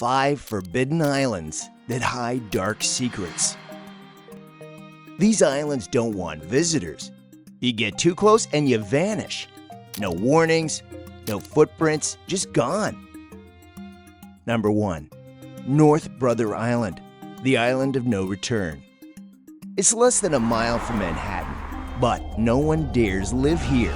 5 forbidden islands that hide dark secrets. These islands don't want visitors. You get too close and you vanish. No warnings, no footprints, just gone. Number 1. North Brother Island, the island of no return. It's less than a mile from Manhattan, but no one dares live here.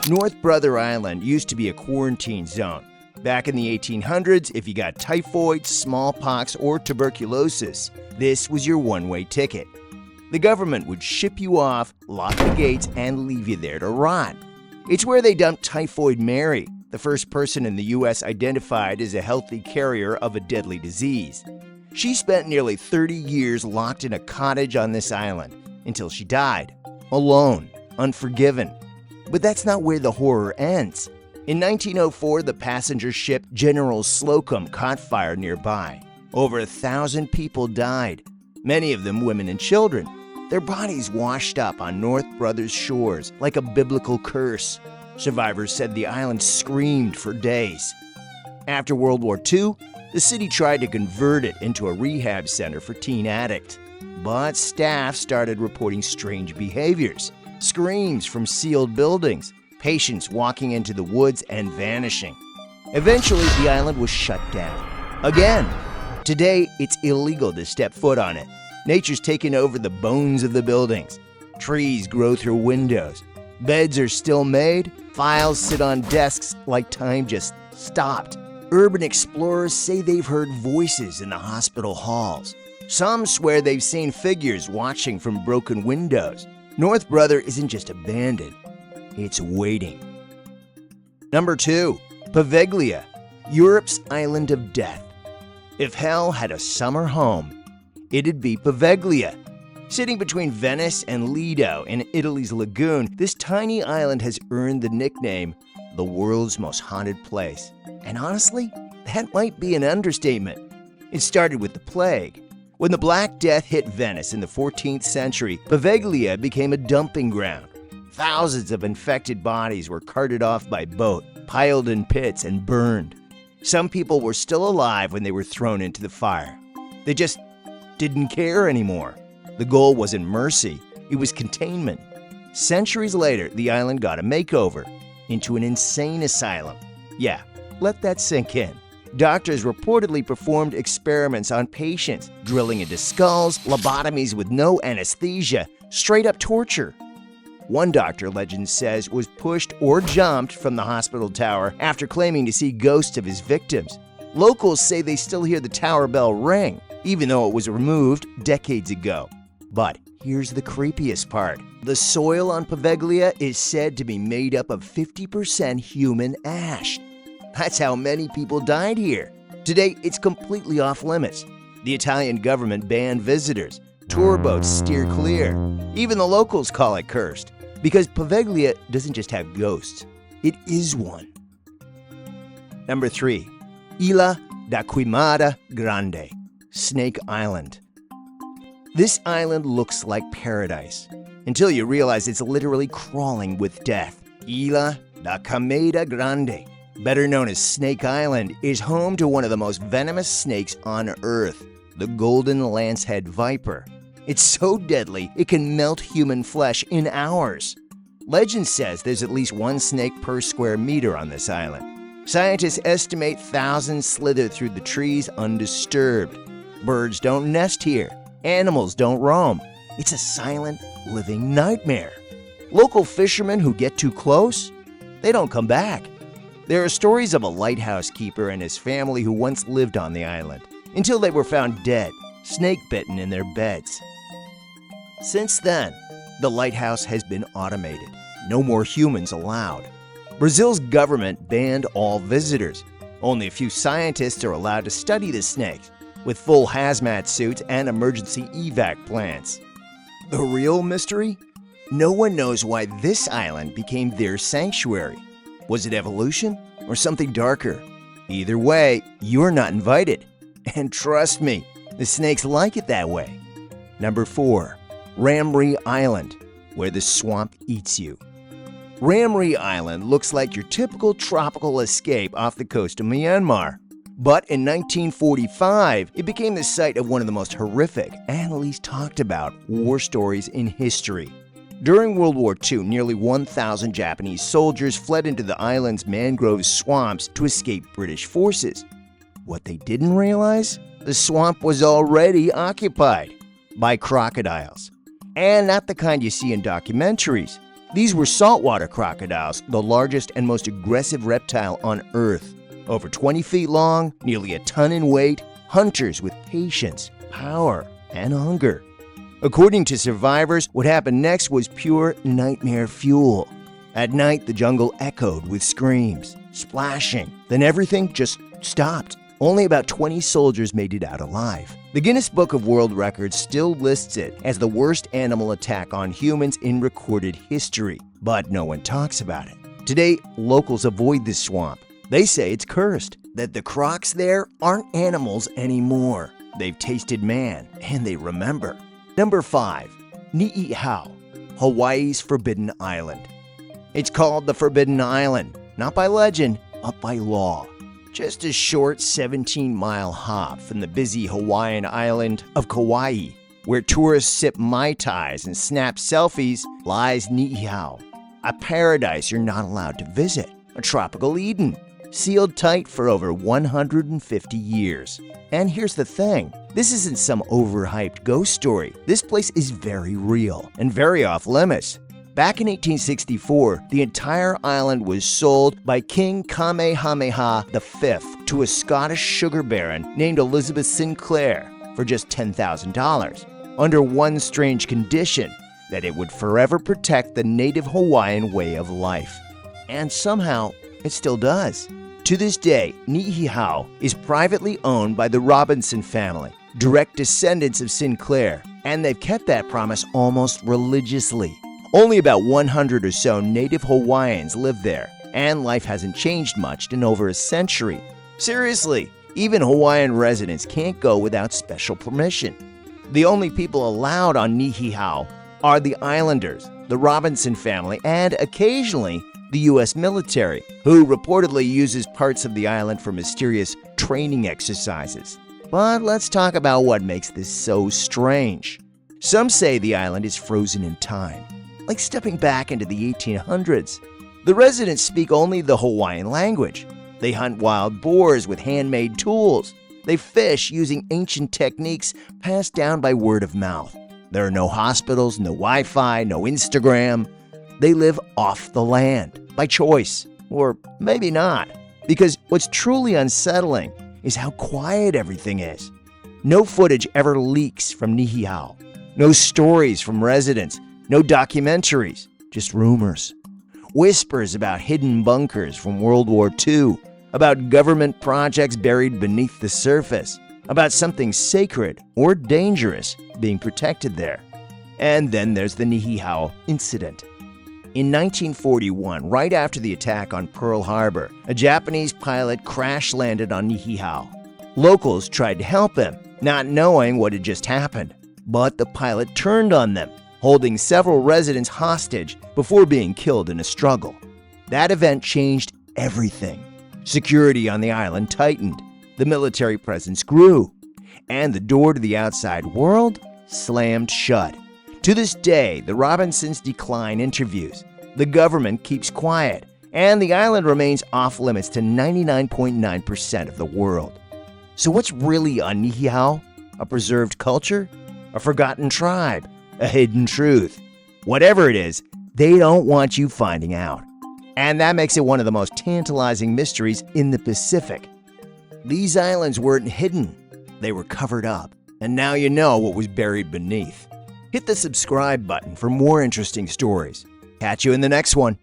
North Brother Island used to be a quarantine zone. Back in the 1800s, if you got typhoid, smallpox, or tuberculosis, this was your one-way ticket. The government would ship you off, lock the gates, and leave you there to rot. It's where they dumped Typhoid Mary, the first person in the U.S. identified as a healthy carrier of a deadly disease. She spent nearly 30 years locked in a cottage on this island until she died, alone, unforgiven. But that's not where the horror ends. In 1904, the passenger ship 𝐬𝐮𝐬𝐫𝐞 caught fire nearby. Over 1,000 people died, many of them women and children. Their bodies washed up on North Brothers shores like a biblical curse. Survivors said the island screamed for days. After World War II, the city tried to convert it into a rehab center for teen addicts. But staff started reporting strange behaviors, screams from sealed buildings, patients walking into the woods and vanishing. Eventually, the island was shut down. Again. Today, it's illegal to step foot on it. Nature's taken over the bones of the buildings. Trees grow through windows. Beds are still made. Files sit on desks like time just stopped. Urban explorers say they've heard voices in the hospital halls. Some swear they've seen figures watching from broken windows. North Brother isn't just abandoned. It's waiting. Number 2. Poveglia, Europe's island of death. If hell had a summer home, it'd be Poveglia. Sitting between Venice and Lido in Italy's lagoon, this tiny island has earned the nickname, the world's most haunted place. And honestly, that might be an understatement. It started with the plague. When the Black Death hit Venice in the 14th century, Poveglia became a dumping ground. Thousands of infected bodies were carted off by boat, piled in pits, and burned. Some people were still alive when they were thrown into the fire. They just didn't care anymore. The goal wasn't mercy, it was containment. Centuries later, the island got a makeover into an insane asylum. Yeah, let that sink in. Doctors reportedly performed experiments on patients, drilling into skulls, lobotomies with no anesthesia, straight-up torture. One doctor, legend says, was pushed or jumped from the hospital tower after claiming to see ghosts of his victims. Locals say they still hear the tower bell ring, even though it was removed decades ago. But here's the creepiest part. The soil on Poveglia is said to be made up of 50% human ash. That's how many people died here. Today, it's completely off limits. The Italian government banned visitors. Tour boats steer clear. Even the locals call it cursed. Because Poveglia doesn't just have ghosts, it is one. Number 3. Ilha da Queimada Grande, Snake Island. This island looks like paradise, until you realize it's literally crawling with death. Ilha da Queimada Grande, better known as Snake Island, is home to one of the most venomous snakes on Earth, the golden lancehead viper. It's so deadly, it can melt human flesh in hours. Legend says there's at least one snake per square meter on this island. Scientists estimate thousands slither through the trees undisturbed. Birds don't nest here. Animals don't roam. It's a silent, living nightmare. Local fishermen who get too close, they don't come back. There are stories of a lighthouse keeper and his family who once lived on the island, until they were found dead, snake-bitten in their beds. Since then, the lighthouse has been automated. No more humans allowed. Brazil's government banned all visitors. Only a few scientists are allowed to study the snakes, with full hazmat suits and emergency evac plans. The real mystery? No one knows why this island became their sanctuary. Was it evolution or something darker? Either way, you're not invited. And trust me, the snakes like it that way. Number 4. Ramree Island, where the swamp eats you. Ramree Island looks like your typical tropical escape off the coast of Myanmar. But in 1945, it became the site of one of the most horrific and least talked about war stories in history. During World War II, nearly 1,000 Japanese soldiers fled into the island's mangrove swamps to escape British forces. What they didn't realize? The swamp was already occupied by crocodiles. And not the kind you see in documentaries. These were saltwater crocodiles, the largest and most aggressive reptile on Earth. Over 20 feet long, nearly a ton in weight, hunters with patience, power, and hunger. According to survivors, what happened next was pure nightmare fuel. At night, the jungle echoed with screams, splashing. Then everything just stopped. Only about 20 soldiers made it out alive. The Guinness Book of World Records still lists it as the worst animal attack on humans in recorded history, but no one talks about it. Today, locals avoid this swamp. They say it's cursed, that the crocs there aren't animals anymore. They've tasted man, and they remember. Number 5. Niihau, Hawaii's Forbidden Island. It's called the Forbidden Island, not by legend, but by law. Just a short 17-mile hop from the busy Hawaiian island of Kauai, where tourists sip Mai Tais and snap selfies, lies Niihau, a paradise you're not allowed to visit, a tropical Eden, sealed tight for over 150 years. And here's the thing, this isn't some overhyped ghost story. This place is very real and very off-limits. Back in 1864, the entire island was sold by King Kamehameha V to a Scottish sugar baron named Elizabeth Sinclair for just $10,000, under one strange condition, that it would forever protect the native Hawaiian way of life. And somehow, it still does. To this day, Niihau is privately owned by the Robinson family, direct descendants of Sinclair, and they've kept that promise almost religiously. Only about 100 or so native Hawaiians live there, and life hasn't changed much in over a century. Seriously, even Hawaiian residents can't go without special permission. The only people allowed on Niihau are the islanders, the Robinson family, and occasionally the U.S. military, who reportedly uses parts of the island for mysterious training exercises. But let's talk about what makes this so strange. Some say the island is frozen in time, like stepping back into the 1800s. The residents speak only the Hawaiian language. They hunt wild boars with handmade tools. They fish using ancient techniques passed down by word of mouth. There are no hospitals, no Wi-Fi, no Instagram. They live off the land, by choice, or maybe not. Because what's truly unsettling is how quiet everything is. No footage ever leaks from Niihau. No stories from residents. No documentaries, just rumors. Whispers about hidden bunkers from World War II, about government projects buried beneath the surface, about something sacred or dangerous being protected there. And then there's the Niihau incident. In 1941, right after the attack on Pearl Harbor, a Japanese pilot crash-landed on Niihau. Locals tried to help him, not knowing what had just happened. But the pilot turned on them, holding several residents hostage before being killed in a struggle. That event changed everything. Security on the island tightened, the military presence grew, and the door to the outside world slammed shut. To this day, the Robinsons decline interviews, the government keeps quiet, and the island remains off-limits to 99.9% of the world. So what's really on Niihau? A preserved culture? A forgotten tribe? A hidden truth? Whatever it is, they don't want you finding out. And that makes it one of the most tantalizing mysteries in the Pacific. These islands weren't hidden, they were covered up. And now you know what was buried beneath. Hit the subscribe button for more interesting stories. Catch you in the next one.